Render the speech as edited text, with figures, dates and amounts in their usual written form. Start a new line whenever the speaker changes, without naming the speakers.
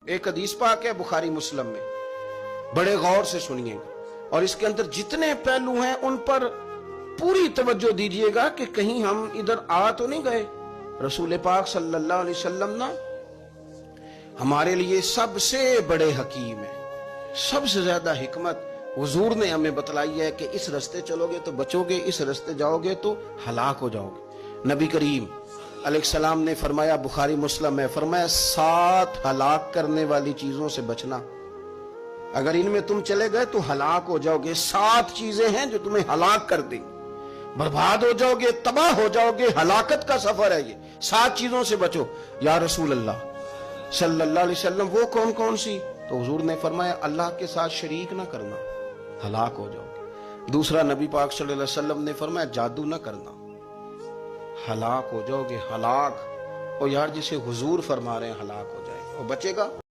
ایک حدیث پاک ہے بخاری مسلم میں، بڑے غور سے سنیے اور اس کے اندر جتنے پہلو ہیں ان پر پوری توجہ دیجئے گا کہ کہیں ہم ادھر آ تو نہیں گئے۔ رسول پاک صلی اللہ علیہ وسلم نا ہمارے لیے سب سے بڑے حکیم ہیں، سب سے زیادہ حکمت حضور نے ہمیں بتلائی ہے کہ اس رستے چلو گے تو بچو گے، اس رستے جاؤ گے تو ہلاک ہو جاؤ گے۔ نبی کریم علیہ السلام نے فرمایا، بخاری مسلم ہے، فرمایا 7 ہلاک کرنے والی چیزوں سے بچنا، اگر ان میں تم چلے گئے تو ہلاک ہو جاؤ گے۔ 7 چیزیں ہیں جو تمہیں ہلاک کر دیں، برباد ہو جاؤ گے، تباہ ہو جاؤ گے، ہلاکت کا سفر ہے یہ، 7 چیزوں سے بچو۔ یا رسول اللہ صلی اللہ علیہ وسلم وہ کون کون سی؟ تو حضور نے فرمایا اللہ کے ساتھ شریک نہ کرنا، ہلاک ہو جاؤ گے۔ دوسرا نبی پاک صلی اللہ علیہ وسلم نے فرمایا جادو نہ کرنا، ہلاک ہو جاؤ گے، ہلاک۔ اور یار جسے حضور فرما رہے ہیں ہلاک ہو جائے، وہ بچے گا؟